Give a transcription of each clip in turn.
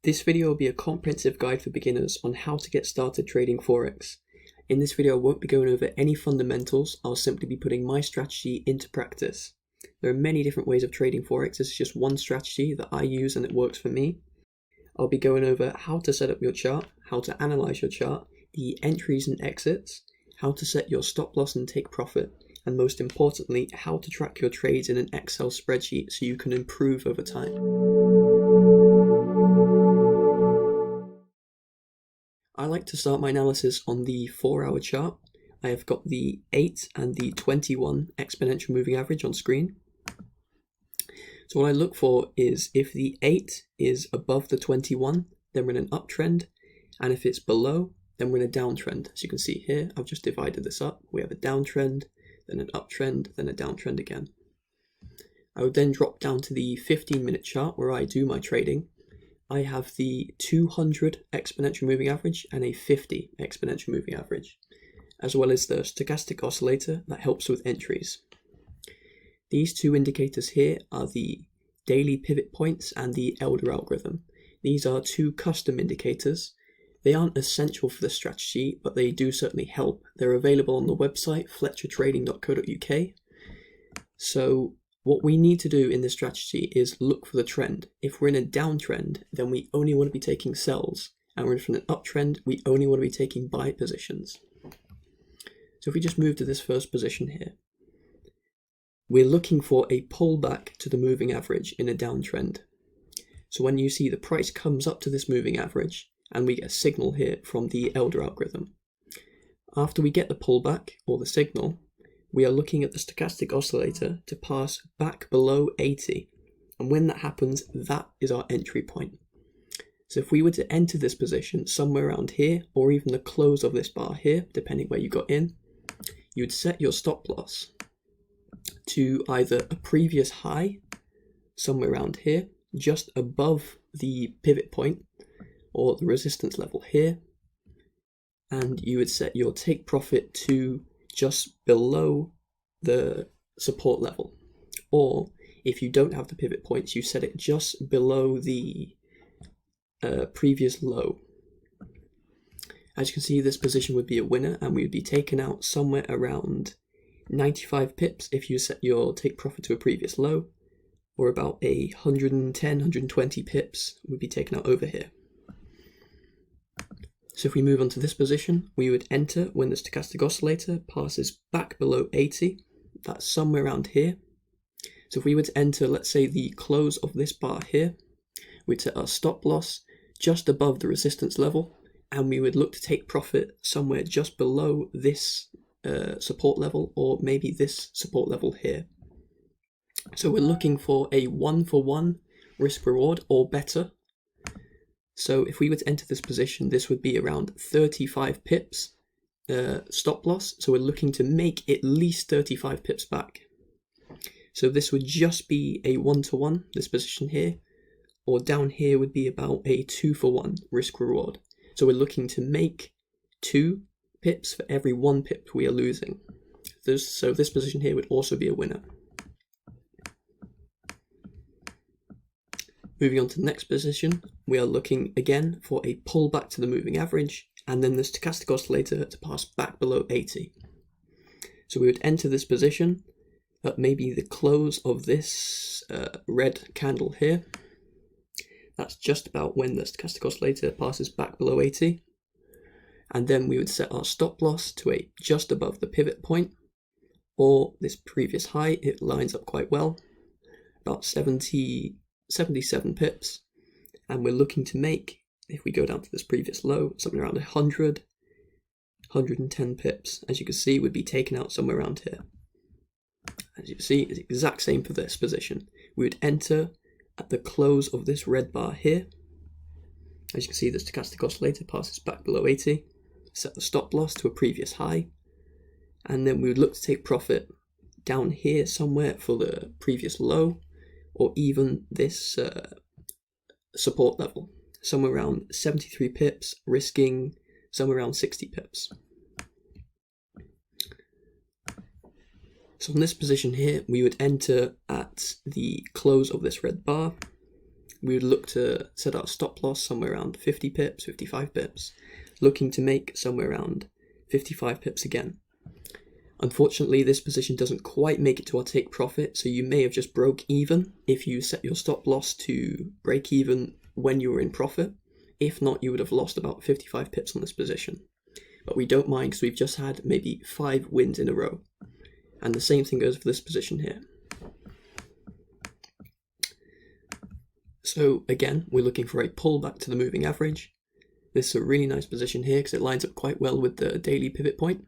This video will be a comprehensive guide for beginners on how to get started trading Forex. In this video I won't be going over any fundamentals, I'll simply be putting my strategy into practice. There are many different ways of trading Forex, this is just one strategy that I use and it works for me. I'll be going over how to set up your chart, how to analyze your chart, the entries and exits, how to set your stop loss and take profit, and most importantly, how to track your trades in an Excel spreadsheet so you can improve over time. I like to start my analysis on the 4-hour chart. I have got the 8 and the 21 exponential moving average on screen. So what I look for is if the 8 is above the 21, then we're in an uptrend, and if it's below, then we're in a downtrend. As you can see here, I've just divided this up. We have a downtrend, then an uptrend, then a downtrend again. I would then drop down to the 15-minute chart where I do my trading. I have the 200 exponential moving average and a 50 exponential moving average, as well as the stochastic oscillator that helps with entries. These two indicators here are the daily pivot points and the elder algorithm. These are two custom indicators. They aren't essential for the strategy, but they do certainly help. They're available on the website FletcherTrading.co.uk. So what we need to do in this strategy is look for the trend. If we're in a downtrend, then we only want to be taking sells, and we're in an uptrend, we only want to be taking buy positions. So if we just move to this first position here, we're looking for a pullback to the moving average in a downtrend. So when you see the price comes up to this moving average, and we get a signal here from the elder algorithm. After we get the pullback or the signal, we are looking at the stochastic oscillator to pass back below 80. And when that happens, that is our entry point. So if we were to enter this position somewhere around here, or even the close of this bar here, depending where you got in, you would set your stop loss to either a previous high, somewhere around here, just above the pivot point, or the resistance level here, and you would set your take profit to just below the support level. Or if you don't have the pivot points, you set it just below the previous low. As you can see, this position would be a winner, and we would be taken out somewhere around 95 pips if you set your take profit to a previous low, or about 110, 120 pips would be taken out over here. So if we move on to this position, we would enter when the stochastic oscillator passes back below 80. That's somewhere around here. So if we were to enter, let's say, the close of this bar here, we'd set our stop loss just above the resistance level, and we would look to take profit somewhere just below this support level, or maybe this support level here. So we're looking for a 1-for-1 risk reward or better. So if we were to enter this position, this would be around 35 pips stop loss. So we're looking to make at least 35 pips back. So this would just be a 1-to-1, this position here, or down here would be about a 2-for-1 risk reward. So we're looking to make 2 pips for every 1 pip we are losing. So this position here would also be a winner. Moving on to the next position, we are looking again for a pullback to the moving average, and then the stochastic oscillator to pass back below 80. So we would enter this position at maybe the close of this red candle here. That's just about when the stochastic oscillator passes back below 80. And then we would set our stop loss to a just above the pivot point, or this previous high. It lines up quite well, about 77 pips, and we're looking to make, if we go down to this previous low, something around 100, 110 pips. As you can see, would be taken out somewhere around here. As you can see, it's the exact same for this position. We would enter at the close of this red bar here. As you can see, the stochastic oscillator passes back below 80, set the stop loss to a previous high, and then we would look to take profit down here somewhere for the previous low, or even this support level, somewhere around 73 pips, risking somewhere around 60 pips. So in this position here, we would enter at the close of this red bar, we would look to set our stop loss somewhere around 50 pips, 55 pips, looking to make somewhere around 55 pips again. Unfortunately, this position doesn't quite make it to our take profit, so you may have just broke even if you set your stop loss to break even when you were in profit. If not, you would have lost about 55 pips on this position. But we don't mind because we've just had maybe 5 wins in a row. And the same thing goes for this position here. So again, we're looking for a pullback to the moving average. This is a really nice position here because it lines up quite well with the daily pivot point.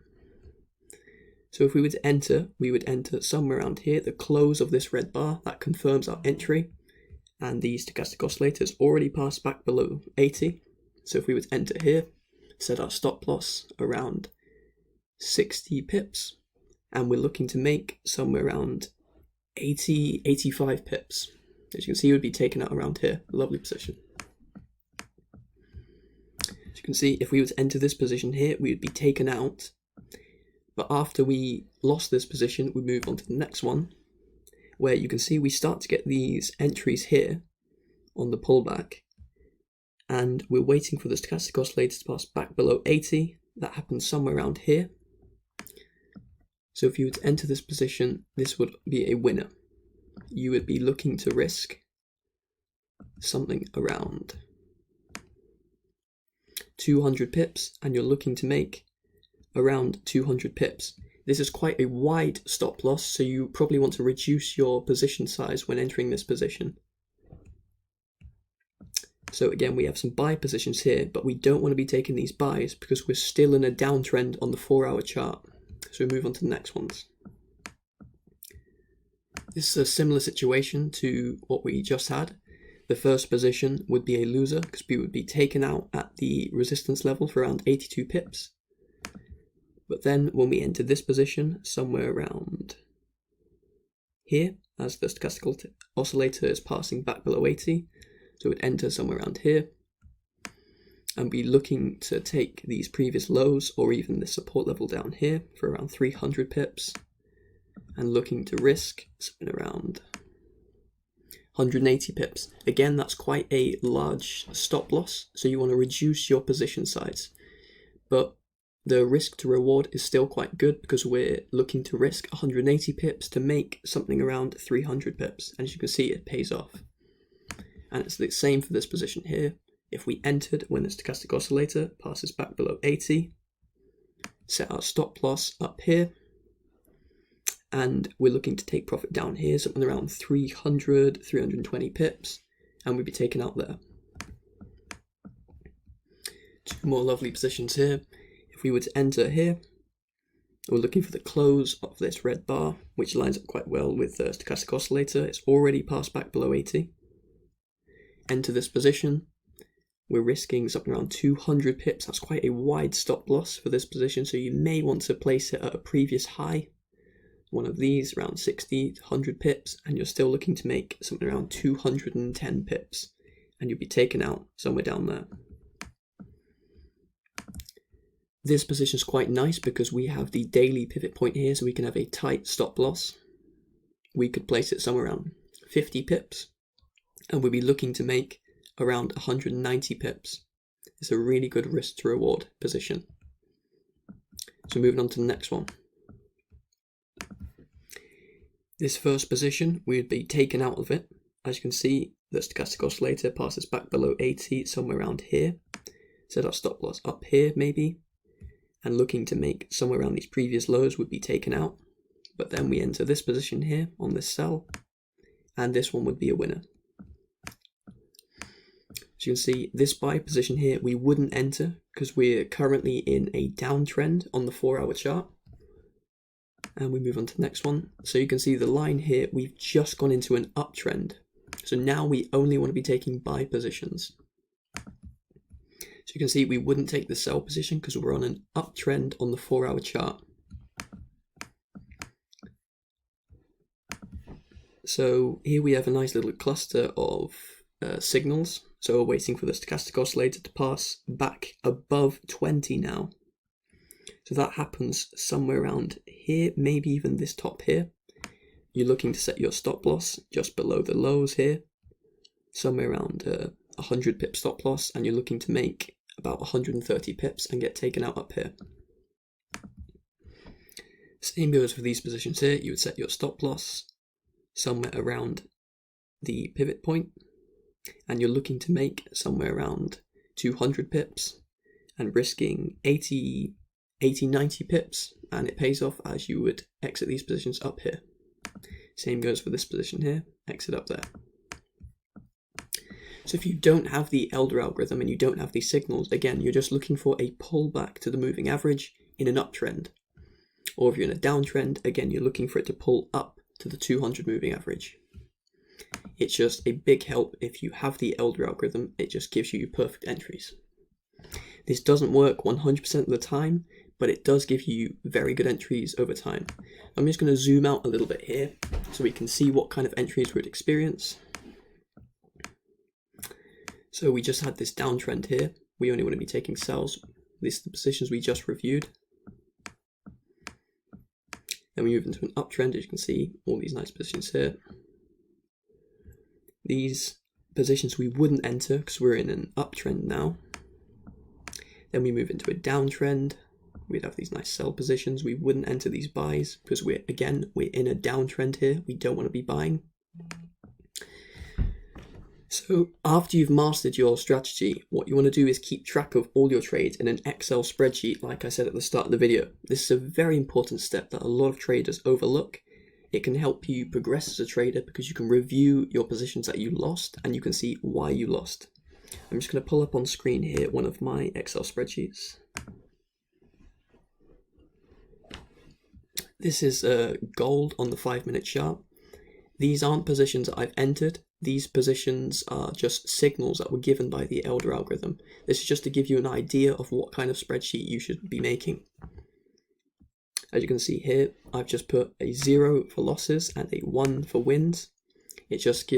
So if we were to enter, we would enter somewhere around here, the close of this red bar. That confirms our entry. And the stochastic oscillator has already passed back below 80. So if we were to enter here, set our stop loss around 60 pips. And we're looking to make somewhere around 80, 85 pips. As you can see, it would be taken out around here. Lovely position. As you can see, if we were to enter this position here, we would be taken out. But after we lost this position, we move on to the next one, where you can see we start to get these entries here on the pullback. And we're waiting for the stochastic oscillator to pass back below 80. That happens somewhere around here. So if you were to enter this position, this would be a winner. You would be looking to risk something around 200 pips, and you're looking to make around 200 pips. This is quite a wide stop loss, so you probably want to reduce your position size when entering this position. So again, we have some buy positions here, but we don't want to be taking these buys because we're still in a downtrend on the 4-hour chart. So we move on to the next ones. This is a similar situation to what we just had. The first position would be a loser because we would be taken out at the resistance level for around 82 pips. But then when we enter this position, somewhere around here, as the stochastic oscillator is passing back below 80, so it would enter somewhere around here and be looking to take these previous lows or even the support level down here for around 300 pips and looking to risk something around 180 pips. Again, that's quite a large stop loss, so you want to reduce your position size. But the risk to reward is still quite good because we're looking to risk 180 pips to make something around 300 pips. And as you can see, it pays off. And it's the same for this position here. If we entered when the stochastic oscillator passes back below 80, set our stop loss up here, and we're looking to take profit down here, something around 300, 320 pips, and we'd be taken out there. 2 more lovely positions here. If we were to enter here, we're looking for the close of this red bar, which lines up quite well with the stochastic oscillator. It's already passed back below 80. Enter this position. We're risking something around 200 pips. That's quite a wide stop loss for this position, so you may want to place it at a previous high. One of these, around 60 to 100 pips, and you're still looking to make something around 210 pips, and you'll be taken out somewhere down there. This position is quite nice because we have the daily pivot point here, so we can have a tight stop loss. We could place it somewhere around 50 pips, and we'll be looking to make around 190 pips. It's a really good risk to reward position. So moving on to the next one. This first position, we would be taken out of it. As you can see, the stochastic oscillator passes back below 80, somewhere around here. Set our stop loss up here maybe, and looking to make somewhere around these previous lows would be taken out. But then we enter this position here on this sell, and this one would be a winner. As you can see, this buy position here, we wouldn't enter because we're currently in a downtrend on the 4-hour chart. And we move on to the next one. So you can see the line here, we've just gone into an uptrend. So now we only want to be taking buy positions. So you can see we wouldn't take the sell position because we're on an uptrend on the 4-hour chart. So here we have a nice little cluster of signals. So we're waiting for the stochastic oscillator to pass back above 20 now. So that happens somewhere around here, maybe even this top here. You're looking to set your stop loss just below the lows here. somewhere around 100 pip stop loss, and you're looking to make about 130 pips and get taken out up here. Same goes for these positions here. You would set your stop loss somewhere around the pivot point, and you're looking to make somewhere around 200 pips and risking 80, 90 pips, and it pays off as you would exit these positions up here. Same goes for this position here, exit up there. So if you don't have the Elder algorithm and you don't have these signals, again, you're just looking for a pullback to the moving average in an uptrend. Or if you're in a downtrend, again, you're looking for it to pull up to the 200 moving average. It's just a big help if you have the Elder algorithm. It just gives you perfect entries. This doesn't work 100% of the time, but it does give you very good entries over time. I'm just going to zoom out a little bit here so we can see what kind of entries we'd experience. So we just had this downtrend here. We only want to be taking sells. These are the positions we just reviewed. Then we move into an uptrend, as you can see, all these nice positions here. These positions we wouldn't enter because we're in an uptrend now. Then we move into a downtrend. We'd have these nice sell positions. We wouldn't enter these buys because we're in a downtrend here. We don't want to be buying. So after you've mastered your strategy, what you want to do is keep track of all your trades in an Excel spreadsheet, like I said at the start of the video. This is a very important step that a lot of traders overlook. It can help you progress as a trader because you can review your positions that you lost and you can see why you lost. I'm just going to pull up on screen here one of my Excel spreadsheets. This is gold on the 5-minute chart. These aren't positions that I've entered. These positions are just signals that were given by the Elder algorithm. This is just to give you an idea of what kind of spreadsheet you should be making. As you can see here, I've just put a 0 for losses and a 1 for wins. It's just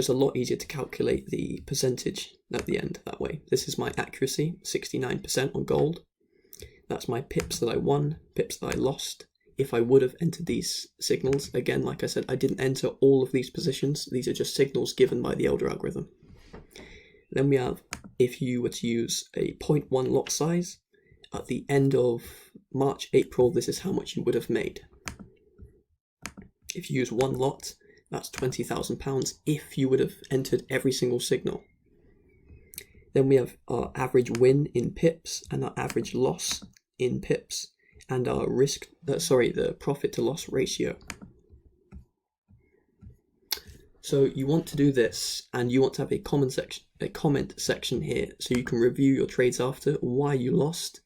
a lot easier to calculate the percentage at the end that way. This is my accuracy, 69% on gold. That's my pips that I won, pips that I lost. If I would have entered these signals, again, like I said, I didn't enter all of these positions. These are just signals given by the Elder algorithm. Then we have, if you were to use a 0.1 lot size, at the end of March, April, this is how much you would have made. If you use 1 lot, that's £20,000 if you would have entered every single signal. Then we have our average win in pips and our average loss in pips, and our the profit to loss ratio. So you want to do this, and you want to have a comment section here so you can review your trades after, why you lost,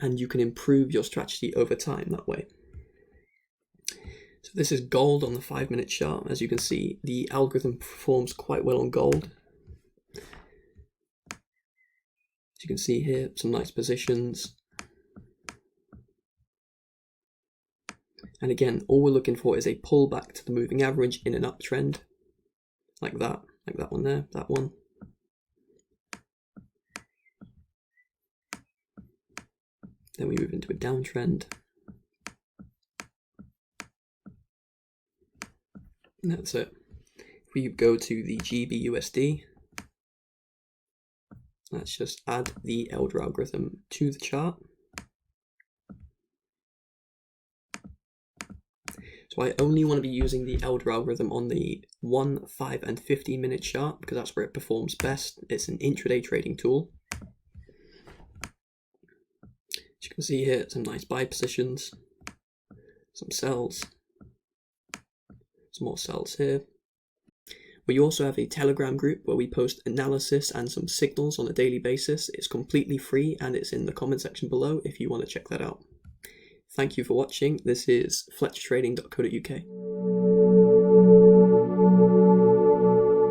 and you can improve your strategy over time that way. So this is gold on the 5-minute chart. As you can see, the algorithm performs quite well on gold. As you can see here, some nice positions. And again, all we're looking for is a pullback to the moving average in an uptrend, like that one there, that one. Then we move into a downtrend. And that's it. If we go to the GBUSD, let's just add the Elder algorithm to the chart. So I only want to be using the Elder algorithm on the 1, 5, and 15-minute chart because that's where it performs best. It's an intraday trading tool. As you can see here, some nice buy positions, some sells, some more sells here. We also have a Telegram group where we post analysis and some signals on a daily basis. It's completely free and it's in the comment section below if you want to check that out. Thank you for watching. This is FletcherTrading.co.uk.